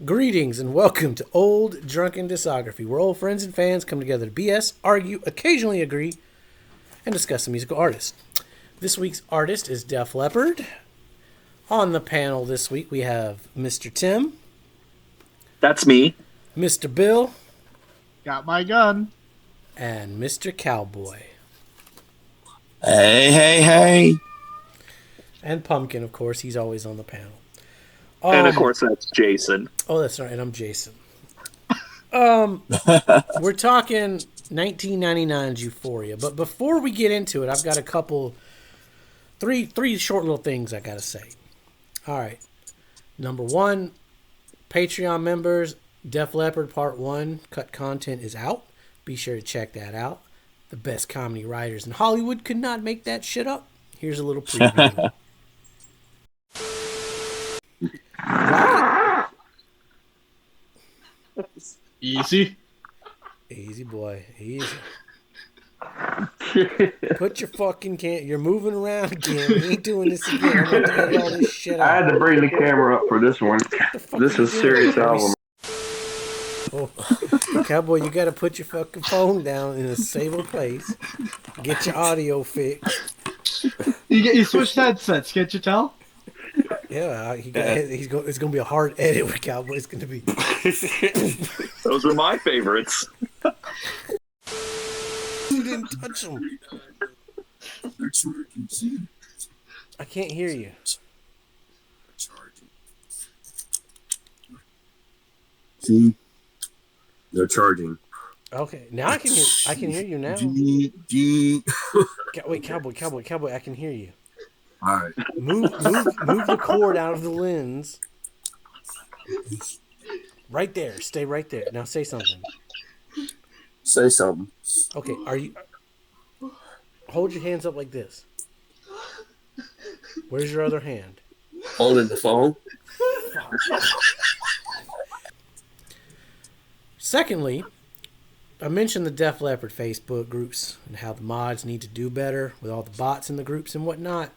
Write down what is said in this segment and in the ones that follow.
Greetings and welcome to Old Drunken Discography, where old friends and fans come together to BS, argue, occasionally agree, and discuss a musical artist. This week's artist is Def Leppard. On the panel this week we have Mr. Tim. That's me. Mr. Bill. Got my gun. And Mr. Cowboy. Hey. And Pumpkin, of course, he's always on the panel. And of course that's Jason. Oh, that's right, I'm Jason. We're talking 1999's Euphoria, but before we get into it, I've got three short little things I gotta say. All right, number one, Patreon members, Def Leppard Part 1 cut content is out. Be sure to check that out. The best comedy writers in Hollywood could not make that shit up. Here's a little preview. Easy. Easy, boy. Easy. Put your fucking You're moving around again. We ain't doing this again. I'm gonna edit all this shit out. I had to bring the camera up for this one. This is serious album. Oh, Cowboy, you gotta put your fucking phone down in a stable place. Get your audio fixed. You switched headsets, can't you tell? Yeah, it's gonna be a hard edit with Cowboy. It's gonna be. Those are my favorites. You didn't touch them. I can't hear you. See, they're charging. Okay, now I can hear. I can hear you now. Wait, Cowboy, I can hear you. All right. Move the cord out of the lens. Right there. Stay right there. Now say something. Say something. Okay, are you... Hold your hands up like this. Where's your other hand? Holding the phone. Secondly, I mentioned the Def Leppard Facebook groups and how the mods need to do better with all the bots in the groups and whatnot.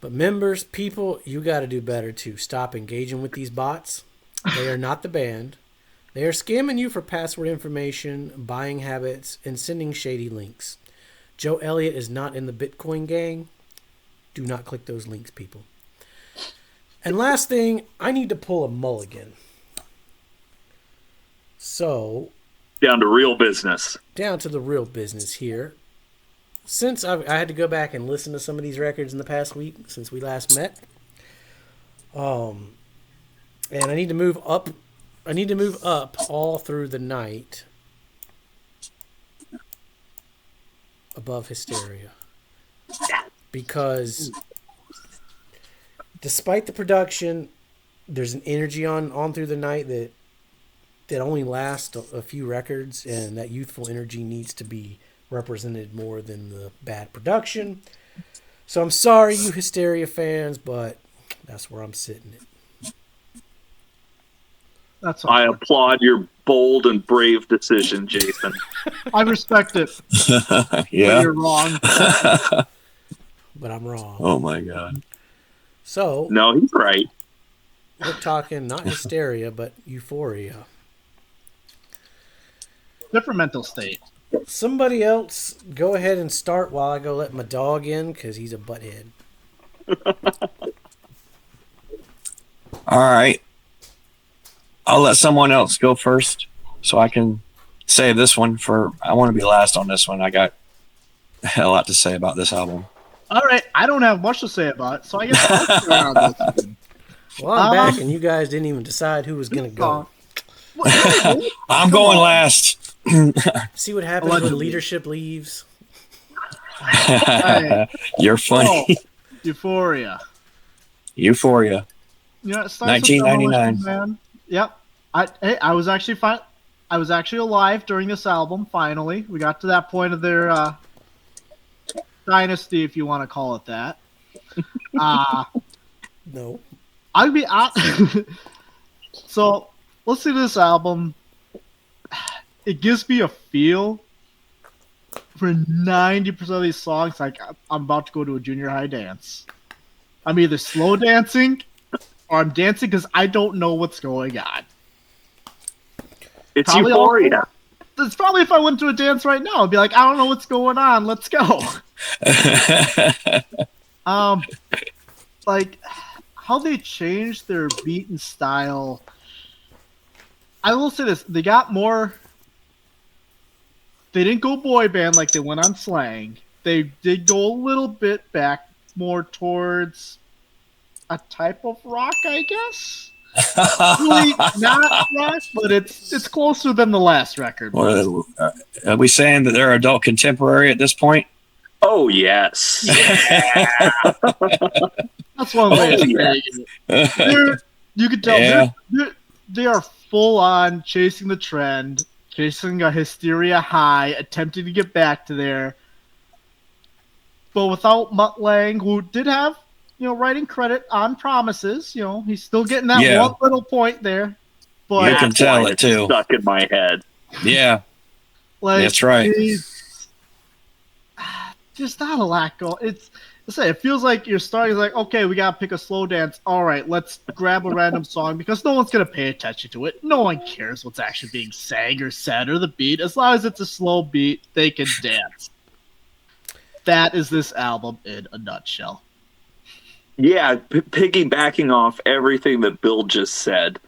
But members, people, you got to do better to stop engaging with these bots. They are not the band. They are scamming you for password information, buying habits, and sending shady links. Joe Elliott is not in the Bitcoin gang. Do not click those links, people. And last thing, I need to pull a mulligan. So... Down to real business. Down to the real business here. Since I had to go back and listen to some of these records in the past week since we last met, and I need to move up. I need to move up all through the night above Hysteria, because despite the production, there's an energy on through the night that only lasts a few records, and that youthful energy needs to be represented more than the bad production. So I'm sorry, you Hysteria fans, but that's where I'm sitting at. That's I applaud your bold and brave decision, Jason. I respect it. Yeah. But you're wrong. But I'm wrong. Oh my God. So No, he's right. we're talking not Hysteria, but Euphoria. Different mental state. Somebody else go ahead and start while I go let my dog in, because he's a butthead. All right. I'll let someone else go first so I can save this one for... I want to be last on this one. I got a lot to say about this album. All right, I don't have much to say about it, so I guess I'll start on this one. Well, I'm back, and you guys didn't even decide who was going to go. I'm going last. See what happens when leadership leaves? Hey. You're funny. Oh, Euphoria. Euphoria. You know, it starts with 1999. Demolition Man. Yep. I was actually fine. I was actually alive during this album. Finally, we got to that point of their dynasty, if you want to call it that. No. I'd be out. So let's see this album. It gives me a feel for 90% of these songs like I'm about to go to a junior high dance. I'm either slow dancing or I'm dancing because I don't know what's going on. It's Probably Euphoria. It's probably if I went to a dance right now, I'd be like, I don't know what's going on. Let's go. Like how they changed their beat and style. I will say this: they got more. They didn't go boy band like they went on Slang. They did go a little bit back more towards a type of rock, I guess. Really not rock, but it's closer than the last record. Well, are we saying that they're adult contemporary at this point? Oh yes. That's one way of saying it. You can tell Yeah. they are full on chasing the trend, chasing a hysteria high, attempting to get back to there. But without Mutt Lang, who did have, writing credit on Promises, he's still getting that Yeah. one little point there. But You can That's tell why it, it's too. Stuck in my head. Yeah. like, That's right. There's not a lot going. It feels like you're starting like, okay, we gotta pick a slow dance. All right, let's grab a random song because no one's gonna pay attention to it. No one cares what's actually being sang or said or the beat. As long as it's a slow beat, they can dance. That is this album in a nutshell. Yeah, piggybacking off everything that Bill just said.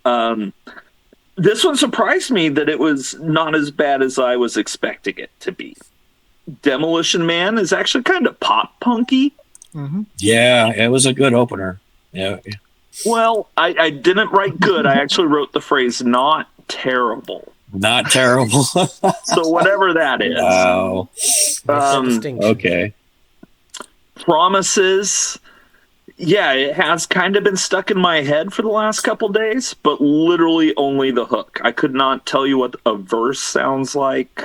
This one surprised me that it was not as bad as I was expecting it to be. Demolition Man is actually kind of pop punky. Mm-hmm. Yeah, it was a good opener. Yeah. Well, I didn't write good. I actually wrote the phrase "not terrible." Not terrible. So whatever that is. Wow. Makes that distinction. Okay. Promises. Yeah, it has kind of been stuck in my head for the last couple days, but literally only the hook. I could not tell you what a verse sounds like.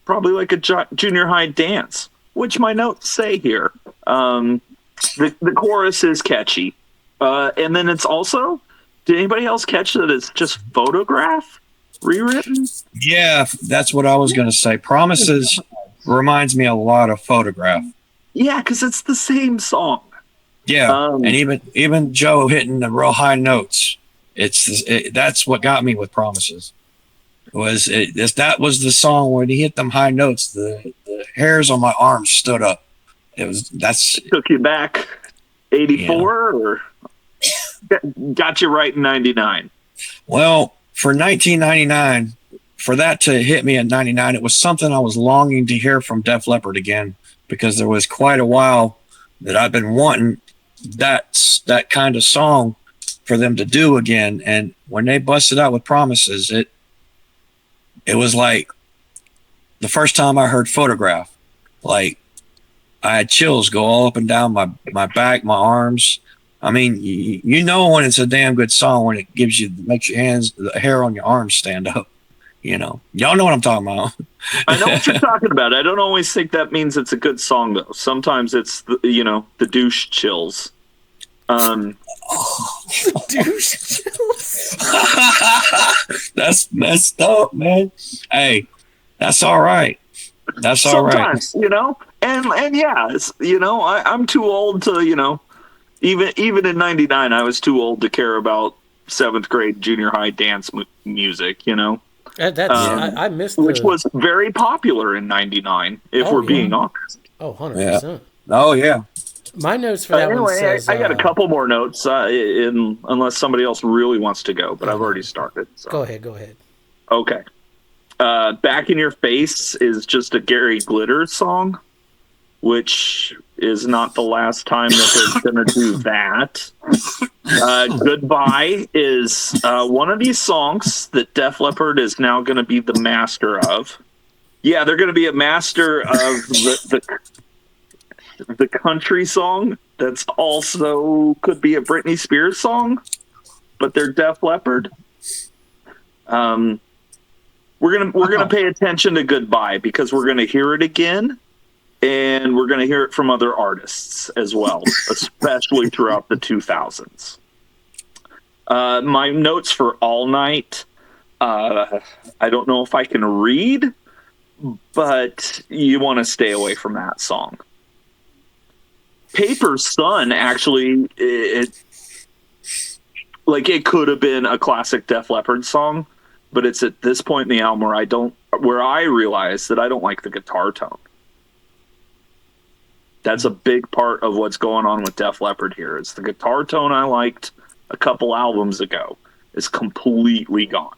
Probably like a junior high dance, which my notes say here. The chorus is catchy. And then it's also, did anybody else catch that it's just Photograph rewritten? Yeah, that's what I was going to say. Promises reminds me a lot of Photograph. Yeah, because it's the same song. Yeah, and even Joe hitting the real high notes. That's what got me with Promises. That was the song when he hit them high notes. The hairs on my arms stood up. Took you back 84 or got you right in 99. Well, for 1999, for that to hit me in 99, it was something I was longing to hear from Def Leppard again, because there was quite a while that I've been wanting that kind of song for them to do again. And when they busted out with Promises, it was like the first time I heard Photograph. Like, I had chills go all up and down my back, my arms. I mean, you know when it's a damn good song when it makes your hands, the hair on your arms stand up. Y'all know what I'm talking about. I know what you're talking about. I don't always think that means it's a good song, though. Sometimes it's the douche chills. Douche chills. That's messed up, man. Hey, that's all right. That's all right. Sometimes, and yeah, it's, I'm too old to, even in 99, I was too old to care about 7th grade junior high dance music, I missed which was very popular in 99, if we're being honest. Oh, 100%. Oh, yeah. My notes for that one Anyway, says... I got a couple more notes, unless somebody else really wants to go, but I've already started. So. Go ahead. Okay. Back in Your Face is just a Gary Glitter song, which is not the last time that they're going to do that. Goodbye is one of these songs that Def Leppard is now going to be the master of. Yeah, they're going to be a master of the country song that's also could be a Britney Spears song, but they're Def Leppard. We're gonna pay attention to Goodbye because we're gonna hear it again, and we're gonna hear it from other artists as well, especially throughout the 2000s. My notes for All Night. I don't know if I can read, but you want to stay away from that song. Paper Sun, actually, like it could have been a classic Def Leppard song, but it's at this point in the album where I realize that I don't like the guitar tone. That's a big part of what's going on with Def Leppard here. It's the guitar tone I liked a couple albums ago is completely gone.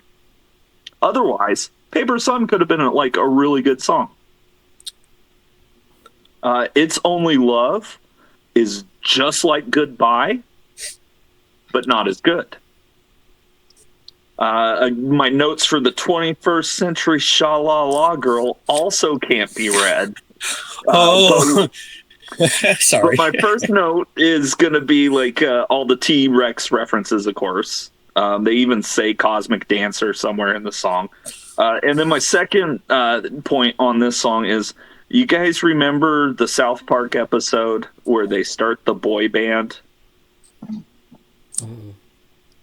Otherwise, Paper Sun could have been like a really good song. It's Only Love is just like Goodbye, but not as good. My notes for the 21st Century Sha La La Girl also can't be read. Sorry. But my first note is going to be like all the T-Rex references, of course. They even say Cosmic Dancer somewhere in the song. And then my second point on this song is, you guys remember the South Park episode where they start the boy band?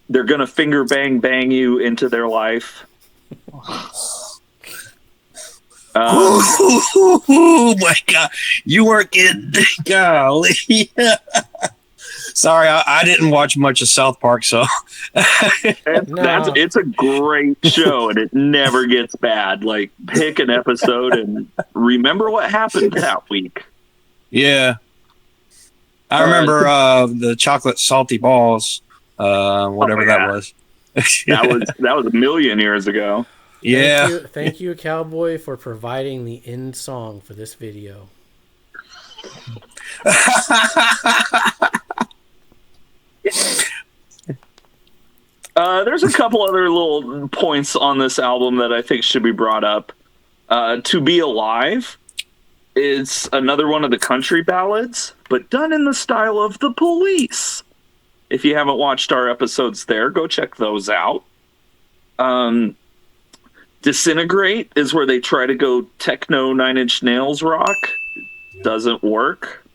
They're going to finger bang you into their life. Oh my God. You weren't getting golly. Sorry, I didn't watch much of South Park, so it's a great show and it never gets bad. Like, pick an episode and remember what happened that week. Yeah. I remember the chocolate salty balls, whatever that was. that was a million years ago. Yeah. Thank you, Cowboy, for providing the end song for this video. There's a couple other little points on this album that I think should be brought up. To Be Alive is another one of the country ballads, but done in the style of The Police. If you haven't watched our episodes there, go check those out. Disintegrate is where they try to go techno Nine Inch Nails rock. Doesn't work.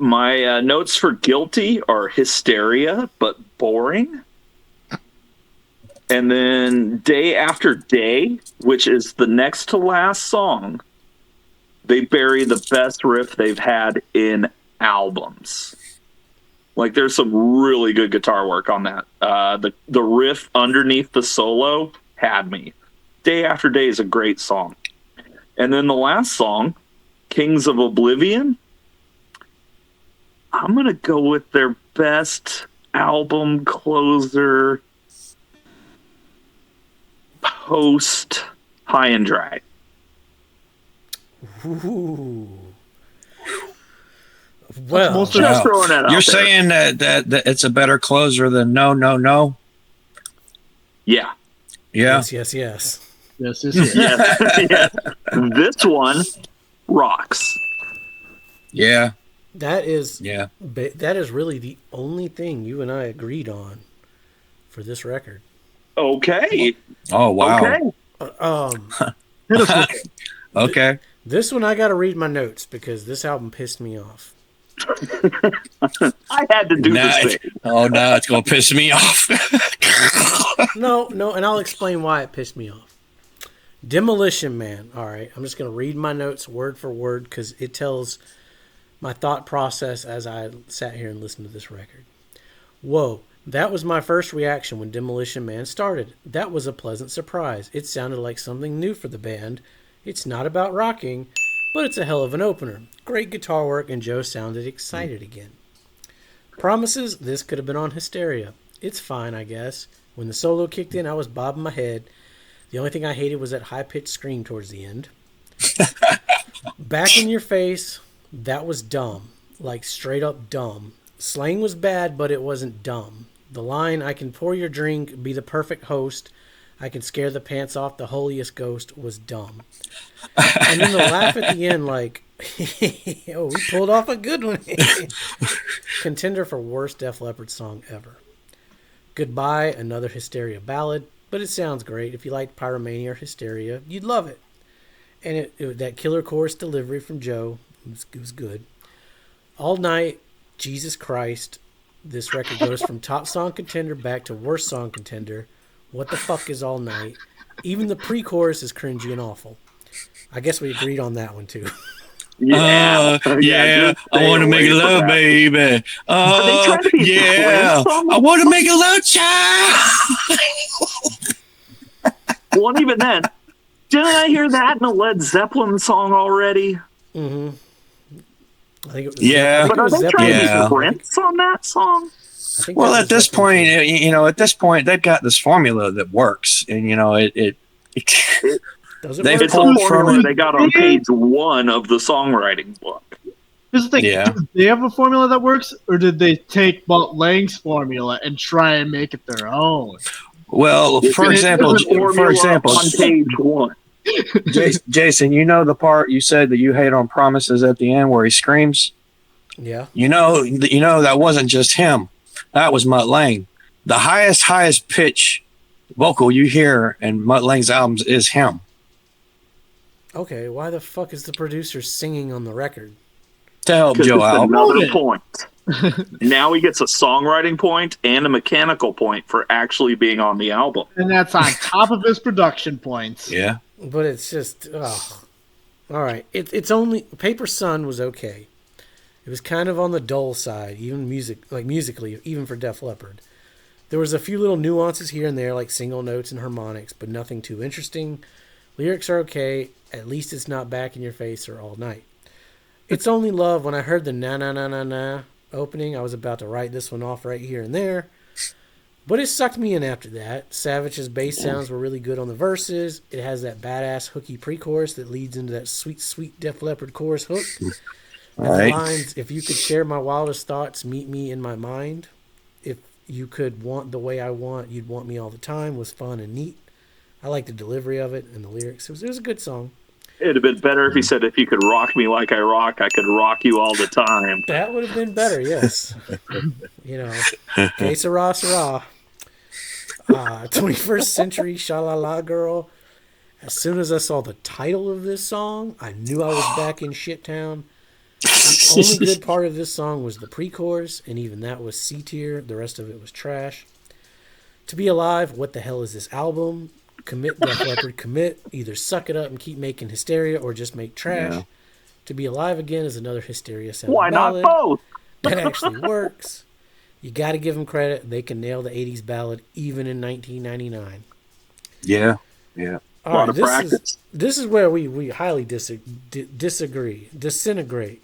My notes for Guilty are hysteria, but boring. And then Day After Day, which is the next to last song, they bury the best riff they've had in albums. Like, there's some really good guitar work on that. The riff underneath the solo had me. Day After Day is a great song. And then the last song, Kings of Oblivion, I'm going to go with their best album closer post High and Dry. Ooh. Well, just throwing that out You're there. saying that it's a better closer than No, No, No? Yeah. Yeah. yes. Yes. Yeah. This one rocks. Yeah. that is really the only thing you and I agreed on for this record. Okay. Oh, wow. Okay. Okay. This one I got to read my notes because this album pissed me off. I had to do this thing. Oh, no, it's going to piss me off. No, and I'll explain why it pissed me off. Demolition Man. All right, I'm just going to read my notes word for word because it tells my thought process as I sat here and listened to this record. Whoa, that was my first reaction when Demolition Man started. That was a pleasant surprise. It sounded like something new for the band. It's not about rocking, but it's a hell of an opener. Great guitar work, and Joe sounded excited again. Promises, this could have been on Hysteria. It's fine, I guess. When the solo kicked in, I was bobbing my head. The only thing I hated was that high-pitched scream towards the end. Back in Your Face, that was dumb. Like, straight up dumb. Slang was bad, but it wasn't dumb. The line, I can pour your drink, be the perfect host, I can scare the pants off the holiest ghost, was dumb. And then the laugh at the end, like, oh, we pulled off a good one. Contender for worst Def Leppard song ever. Goodbye, another Hysteria ballad, but it sounds great. If you liked Pyromania or Hysteria, you'd love it. And that killer chorus delivery from Joe, it was good. All Night, Jesus Christ, this record goes from top song contender back to worst song contender. What the fuck is All Night? Even the pre-chorus is cringy and awful. I guess we agreed on that one too. Yeah, yeah. just I stay want to make away from love, that. baby. Are they trying to be Yeah. twins on I want to make a love, child. Well, and even then, didn't I hear that in a Led Zeppelin song already? Mm-hmm. I think it was Yeah. I think But it are was they Zeppelin. trying to Yeah. be Prince on that song? I think Well, that at was this Zeppelin point, too. at this point, they've got this formula that works, and Does it they've work? It's a pulled from formula it. they got on page 1 of the songwriting book. Here's the thing: Yeah. did they have a formula that works, or did they take Mutt Lange's formula and try and make it their own? Well, for It's example, the formula on page 1. Jason, you know the part you said that you hate on Promises at the end where he screams. Yeah. You know that wasn't just him. That was Mutt Lange. The highest pitch vocal you hear in Mutt Lange's albums is him. Okay, why the fuck is the producer singing on the record? To help Because Joe it's out. another point. Now he gets a songwriting point and a mechanical point for actually being on the album. And that's on top of his production points. Yeah. But it's just, ugh. All right, it's only Paper Sun was okay. It was kind of on the dull side, even musically, even for Def Leppard. There was a few little nuances here and there, like single notes and harmonics, but nothing too interesting. Lyrics are okay. At least it's not Back in Your Face or All Night. It's Only Love. When I heard the na na na na na opening, I was about to write this one off right here and there. But it sucked me in after that. Savage's bass sounds were really good on the verses. It has that badass hooky pre-chorus that leads into that sweet, sweet Def Leppard chorus hook. And the Right. lines, if you could share my wildest thoughts, meet me in my mind. If you could want the way I want, you'd want me all the time, was fun and neat. I like the delivery of it and the lyrics. It was a good song. It'd have been better if he said, if you could rock me like I rock, I could rock you all the time. That would have been better, yes. Que sera, sera. 21st Century Sha-La-La Girl. As soon as I saw the title of this song, I knew I was back in Shittown. The only good part of this song was the pre-chorus, and even that was C tier. The rest of it was trash. To Be Alive, what the hell is this album? Commit, Def Leppard, commit. Either suck it up and keep making hysteria, or just make trash. Yeah. To Be Alive Again is another hysteria sounding Why not ballad. both? That actually works. You got to give them credit. They can nail the 80s ballad even in 1999. Yeah. Yeah. A lot of practice. This is where we highly disagree. Disintegrate.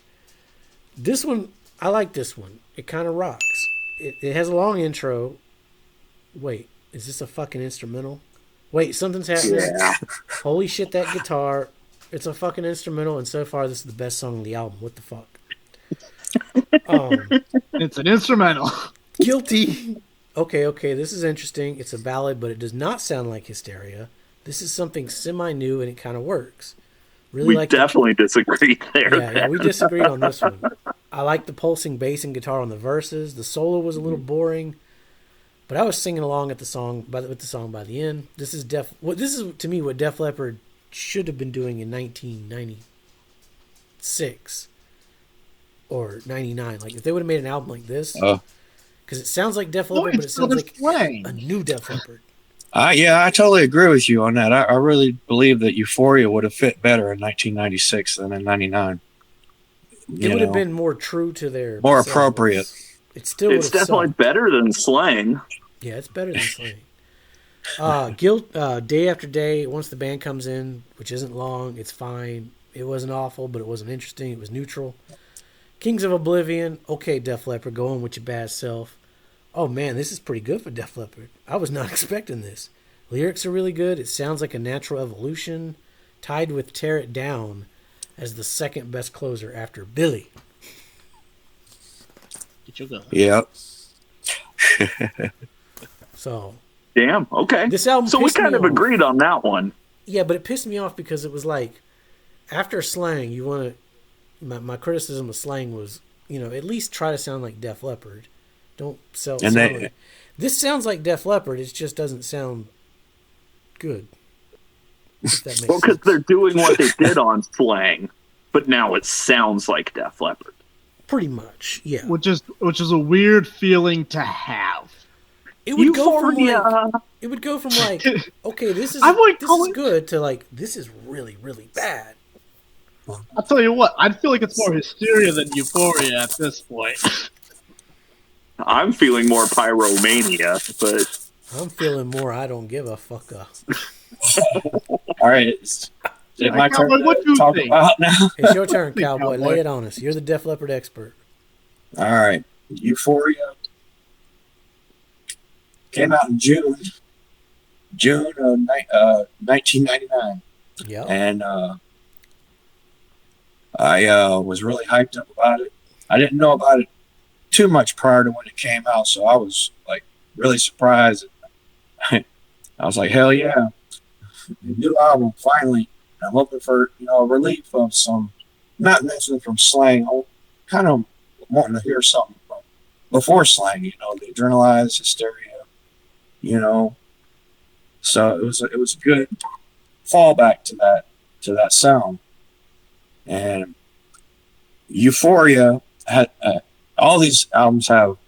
This one, I like this one. It kind of rocks. It has a long intro. Wait, is this a fucking instrumental? Wait, something's happening. Yeah. Holy shit, that guitar. It's a fucking instrumental, and so far this is the best song on the album. What the fuck? It's an instrumental. Guilty. Okay, this is interesting. It's a ballad, but it does not sound like Hysteria. This is something semi-new, and it kind of works. Really We like definitely disagree there. yeah, we disagreed on this one. I like the pulsing bass and guitar on the verses. The solo was a little boring, but I was singing along at the song with the song by the end. This is to me what Def Leppard should have been doing in 1996 or 99. Like if they would have made an album like this, because it sounds like Def Leppard, but it sounds like a new Def Leppard. Yeah, I totally agree with you on that. I really believe that Euphoria would have fit better in 1996 than in 99. It would have been more true to their more selves. appropriate. It still would It's have definitely sucked. better than Slang. Yeah, it's better than Slang. Guilt, Day After Day, once the band comes in, which isn't long, it's fine. It wasn't awful, but it wasn't interesting. It was neutral. Kings of Oblivion, okay, Def Leppard, go on with your bad self. Oh man, this is pretty good for Def Leppard. I was not expecting this. Lyrics are really good. It sounds like a natural evolution, tied with Tear It Down as the second best closer after Billy. Get your gun. Yep. So, Damn, okay. this album So we pissed me kind of off. agreed on that one. Yeah, but it pissed me off because it was like, after Slang, you want to. My criticism of Slang was, at least try to sound like Def Leppard. Don't this sounds like Def Leppard. It just doesn't sound good. If that makes Well, because sense. they're doing what they did on Slang, but now it sounds like Def Leppard. Pretty much, yeah. Which is a weird feeling to have. It would Euphoria. go from like, okay, this is I would this call is it- good to like this is really really bad. I'll tell you what, I feel like it's more Hysteria than Euphoria at this point. I'm feeling more Pyromania, but I'm feeling more I don't give a fuck. All right, is it my turn Cowboy, what do to you talk think? about now? It's your turn, Think, Cowboy. Cowboy. Lay it on us. You're the Def Leppard expert. All right, Euphoria came out in June of 1999, Yep. and I was really hyped up about it. I didn't know about it too much prior to when it came out, so I was like really surprised. I was like, hell yeah, a new album finally. I'm hoping for a relief of some, not necessarily from slang. I'm kind of wanting to hear something from before slang. The adrenalized hysteria. So it was a good fallback to that sound. And Euphoria had all these albums have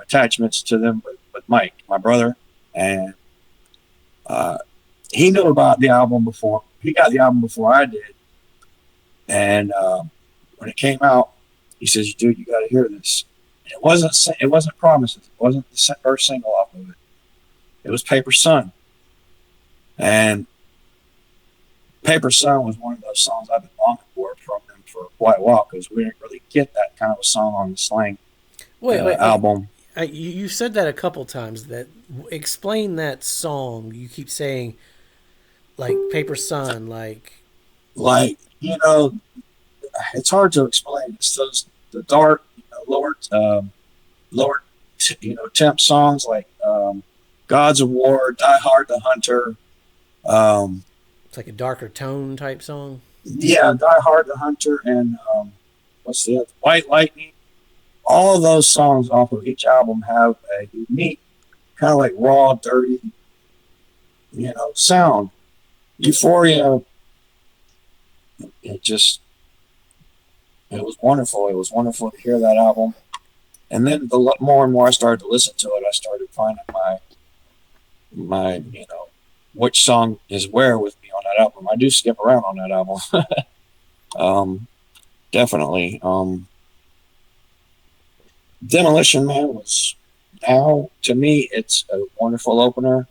attachments to them with Mike, my brother, and he knew about the album before. He got the album before I did, and when it came out, he says, "Dude, you got to hear this." And it wasn't Promises. It wasn't the first single off of it. It was Paper Sun, and Paper Sun was one of those songs I've been longing for from them for quite a while because we didn't really get that kind of a song on the Slang album. You said that a couple times. Explain that song. You keep saying, like Paper Sun, like it's hard to explain. It's the dark, lower temp songs like Gods of War, Die Hard the Hunter. It's like a darker tone type song. Yeah, Die Hard the Hunter, and what's the other? White Lightning. All of those songs off of each album have a unique, kind of like raw, dirty, sound. Euphoria, it was wonderful. It was wonderful to hear that album. And then the more and more I started to listen to it, I started finding my which song is where with me on that album. I do skip around on that album. Definitely. Demolition Man was, now to me it's a wonderful opener.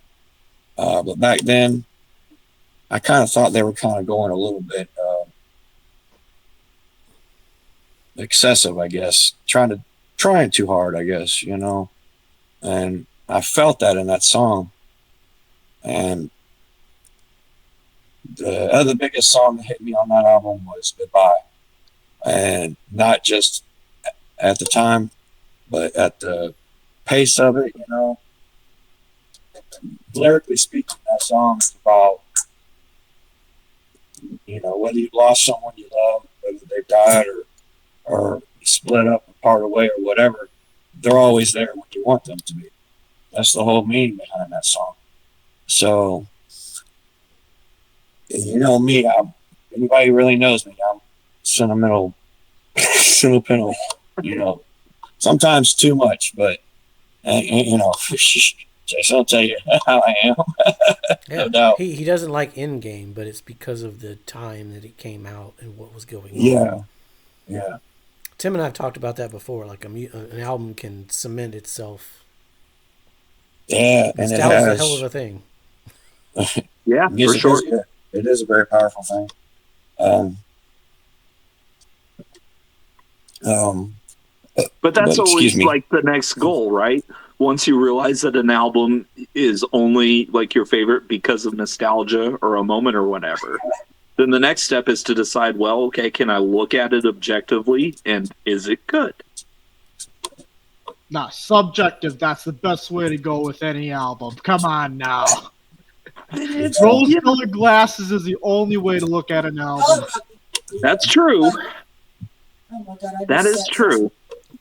But back then I kind of thought they were kind of going a little bit excessive, I guess. Trying too hard, I guess, and I felt that in that song. And the other biggest song that hit me on that album was Goodbye. And not just at the time, but at the pace of it, lyrically speaking, that song is about, whether you lost someone you love, whether they died or split up or part away or whatever, they're always there when you want them to be. That's the whole meaning behind that song. So, me, anybody who really knows me, I'm sentimental, sometimes too much, but, Jason will tell you how I am. Yeah, no doubt. He doesn't like Endgame, but it's because of the time that it came out and what was going on. Yeah. Tim and I have talked about that before. Like an album can cement itself. Yeah, and Nostalgia is a hell of a thing. Yeah, yes, for sure. It is a very powerful thing. But that's always like the next goal, right? Once you realize that an album is only like your favorite because of nostalgia or a moment or whatever, then the next step is to decide, well, okay, can I look at it objectively and is it good? Nah, subjective. That's the best way to go with any album. Come on now. Rose-colored glasses is the only way to look at an album. That's true. That is true.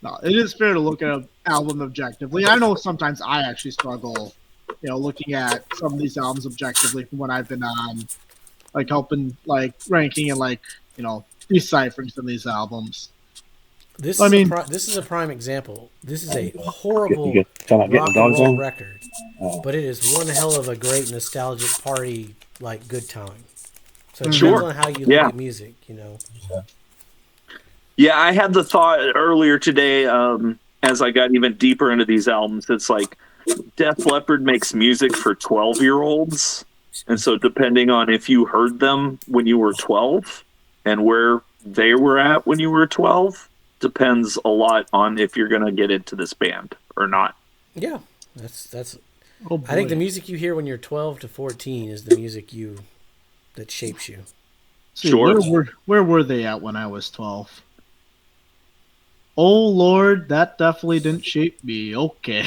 No, it is fair to look at an album objectively. I know sometimes I actually struggle, looking at some of these albums objectively from when I've been on, like helping, like ranking and like, deciphering some of these albums. This is a prime example. This is a horrible rock and roll record, but it is one hell of a great nostalgic party, like good time. So it depends Sure. on how you Yeah. look at music, you know. Yeah, I had the thought earlier today, as I got even deeper into these albums. It's like Def Leppard makes music for 12-year-olds. And so, depending on if you heard them when you were 12 and where they were at when you were 12, depends a lot on if you're going to get into this band or not. Yeah, that's. Oh, boy. I think the music you hear when you're 12 to 14 is the music that shapes you. See, Sure. where were they at when I was 12? Oh, Lord, that definitely didn't shape me. Okay.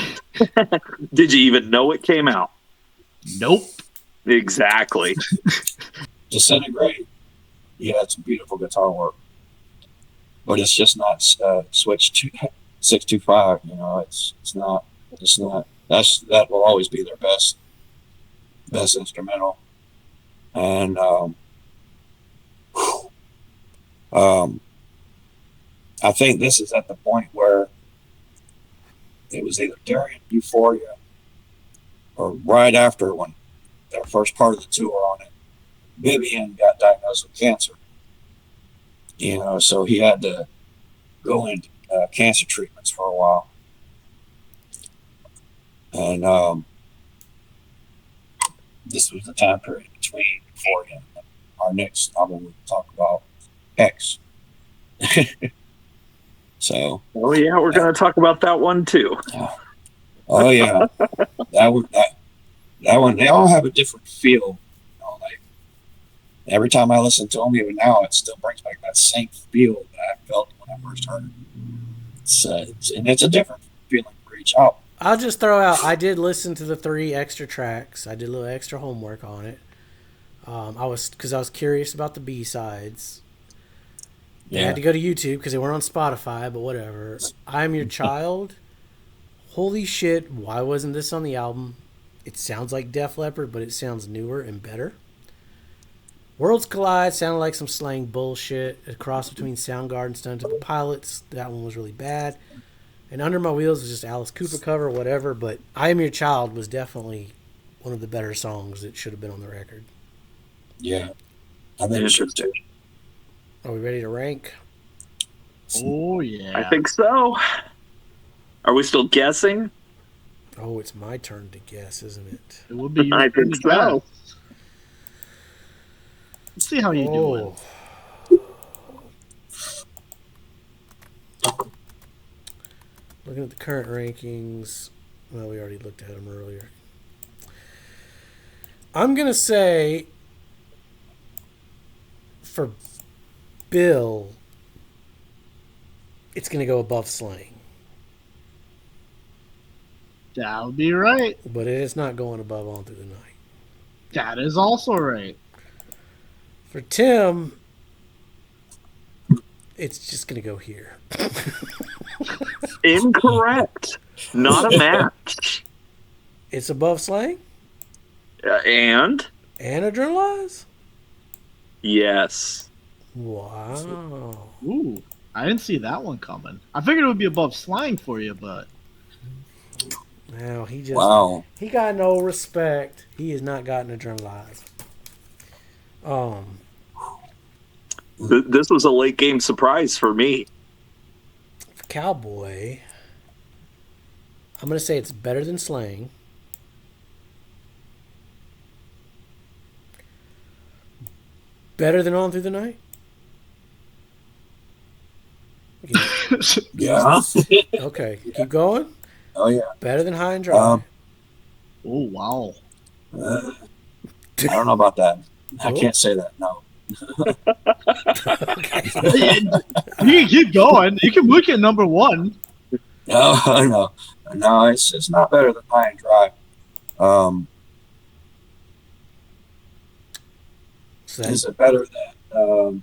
Did you even know it came out? Nope. Exactly. Disintegrate. Yeah, it's beautiful guitar work, but it's just not switch to 625. You know, it's not. That will always be their best instrumental. And I think this is at the point where it was either during Euphoria or right after when their first part of the tour on it, Vivian got diagnosed with cancer. You know, so he had to go into cancer treatments for a while. And this was the time period between Euphoria and our next album we'll talk about, X. So, Oh, yeah, we're going to talk about that one too. oh yeah, that one, they all have a different feel. You know, like every time I listen to them, even now, it still brings back that same feel that I felt when I first heard it. And it's a different feeling for each album. I'll just throw out, I did listen to the 3 extra tracks. I did a little extra homework on it. Because I was curious about the B-sides. I had to go to YouTube because they weren't on Spotify, but whatever. I'm Your Child. Holy shit, why wasn't this on the album? It sounds like Def Leppard, but it sounds newer and better. Worlds Collide sounded like some slang bullshit. A cross between Soundgarden and Stone Temple Pilots. That one was really bad. And Under My Wheels was just Alice Cooper cover, whatever. But I Am Your Child was definitely one of the better songs that should have been on the record. Yeah. I think Interesting. Are we ready to rank? Oh, yeah. I think so. Are we still guessing? Oh, it's my turn to guess, isn't it? It would be your I think so. Let's see how you doing. Looking at the current rankings. Well, we already looked at them earlier. I'm going to say for Bill, it's going to go above Slang. That would be right. But it is not going above On Through the Night. That is also right. For Tim, it's just going to go here. Incorrect. Not a match. It's above Slang? And? And Adrenalize? Yes. Wow. Ooh, I didn't see that one coming. I figured it would be above Slang for you, but Now he just he got no respect. He has not gotten Adrenalize. This was a late game surprise for me. For Cowboy, I'm gonna say it's better than Slang. Better than On Through the Night? Yeah. Okay, keep going. Oh yeah. Better than High and Dry. oh wow. I don't know about that. I can't say that. No. You can keep going. You can look at number 1. No. It's not better than High and Dry. Is it better than?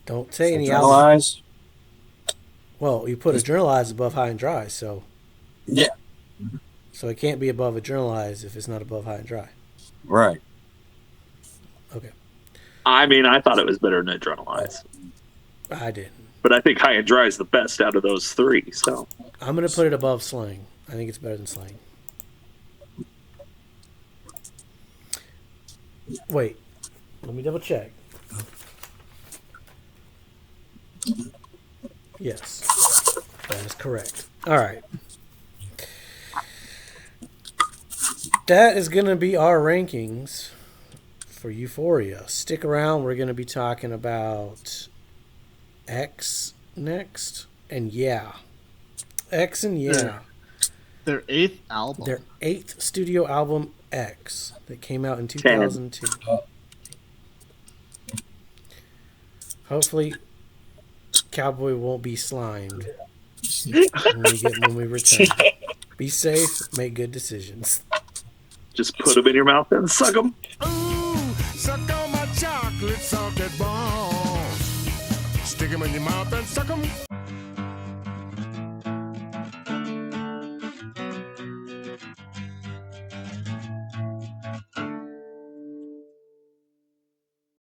Don't say any album. Adrenalize? Well, you put Adrenalize above High and Dry, so Yeah. so it can't be above Adrenalize if it's not above High and Dry. Right. Okay, I mean, I thought it was better than Adrenalize. I didn't. But I think High and Dry is the best out of those 3. So I'm gonna put it above Slang. I think it's better than Slang. Wait, let me double check. Yes, that is correct. All right. That is going to be our rankings for Euphoria. Stick around. We're going to be talking about X next. And yeah. X and yeah. Their 8th album. Their 8th studio album, X, that came out in 2002. Hopefully, Cowboy won't be slimed when we return. Be safe. Make good decisions. Just put them in your mouth and suck them. Ooh, suck on my chocolate salted balls. Stick them in your mouth and suck them.